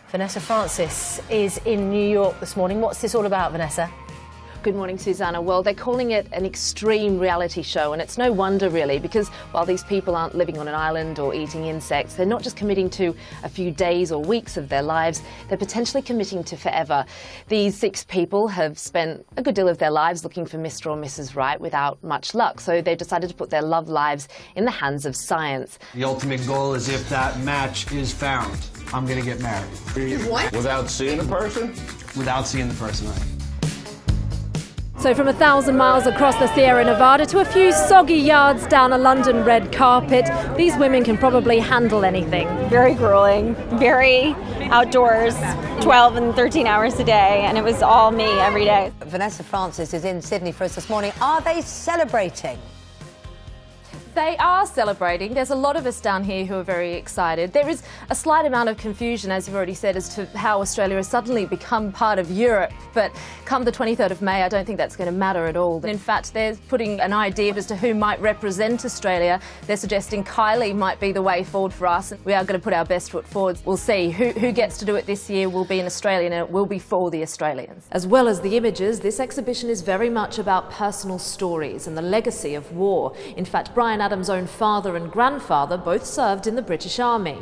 Vanessa Francis is in New York this morning. What's this all about, Vanessa? Good morning, Susanna. Well, they're calling it an extreme reality show, and it's no wonder really, because while these people aren't living on an island or eating insects, they're not just committing to a few days or weeks of their lives, they're potentially committing to forever. These 6 people have spent a good deal of their lives looking for Mr. or Mrs. Right without much luck, so they've decided to put their love lives in the hands of science. The ultimate goal is if that match is found, I'm going to get married. What? Without seeing the person? Without seeing the person, right? So from 1,000 miles across the Sierra Nevada to a few soggy yards down a London red carpet, these women can probably handle anything. Very grueling, very outdoors, 12 and 13 hours a day, and it was all me every day. Vanessa Francis is in Sydney for us this morning. Are they celebrating? They are celebrating. There's a lot of us down here who are very excited. There is a slight amount of confusion, as you've already said, as to how Australia has suddenly become part of Europe. But come the 23rd of May, I don't think that's going to matter at all. In fact, they're putting an idea as to who might represent Australia. They're suggesting Kylie might be the way forward for us. We are going to put our best foot forward. We'll see. Who gets to do it this year will be an Australian, and it will be for the Australians. As well as the images, this exhibition is very much about personal stories and the legacy of war. In fact, Bryan Adams' own father and grandfather both served in the British Army.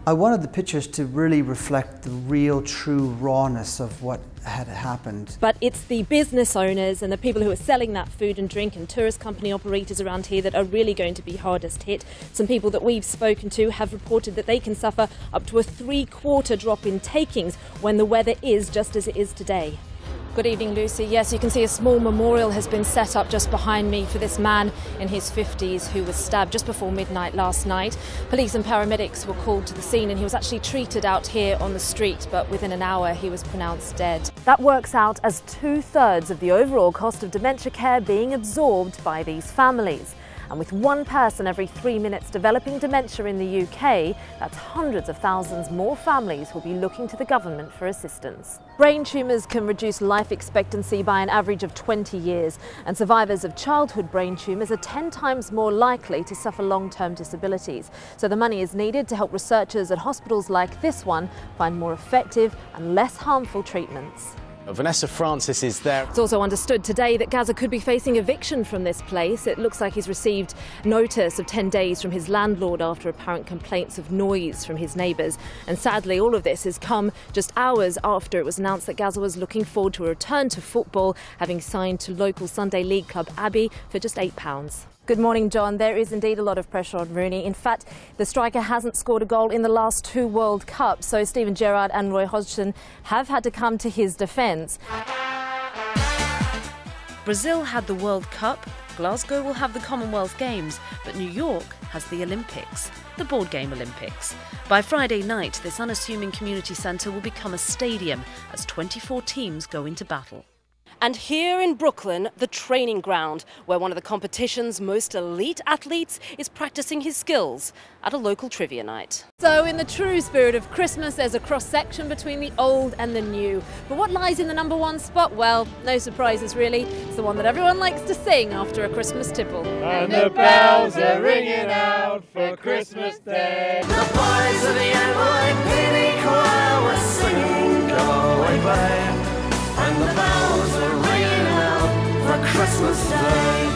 I wanted the pictures to really reflect the real, true rawness of what had happened. But it's the business owners and the people who are selling that food and drink and tourist company operators around here that are really going to be hardest hit. Some people that we've spoken to have reported that they can suffer up to a 3/4 drop in takings when the weather is just as it is today. Good evening, Lucy. Yes, you can see a small memorial has been set up just behind me for this man in his 50s who was stabbed just before midnight last night. Police and paramedics were called to the scene and he was actually treated out here on the street, but within an hour he was pronounced dead. That works out as 2/3 of the overall cost of dementia care being absorbed by these families. And with one person every 3 minutes developing dementia in the UK, that's hundreds of thousands more families will be looking to the government for assistance. Brain tumours can reduce life expectancy by an average of 20 years, and survivors of childhood brain tumours are 10 times more likely to suffer long-term disabilities. So the money is needed to help researchers at hospitals like this one find more effective and less harmful treatments. Vanessa Francis is there. It's also understood today that Gaza could be facing eviction from this place. It looks like he's received notice of 10 days from his landlord after apparent complaints of noise from his neighbours. And sadly, all of this has come just hours after it was announced that Gaza was looking forward to a return to football, having signed to local Sunday League club Abbey for just £8. Good morning, John. There is indeed a lot of pressure on Rooney. In fact, the striker hasn't scored a goal in the last 2 World Cups, so Steven Gerrard and Roy Hodgson have had to come to his defence. Brazil had the World Cup, Glasgow will have the Commonwealth Games, but New York has the Olympics, the board game Olympics. By Friday night, this unassuming community centre will become a stadium as 24 teams go into battle. And here in Brooklyn, the training ground, where one of the competition's most elite athletes is practicing his skills at a local trivia night. So in the true spirit of Christmas, there's a cross-section between the old and the new. But what lies in the #1 spot? Well, no surprises really. It's the one that everyone likes to sing after a Christmas tipple. And the bells are ringing out for Christmas Day. The boys of the NYPD choir were singing Go Away Babe, and the bells are ringing out for Christmas Day.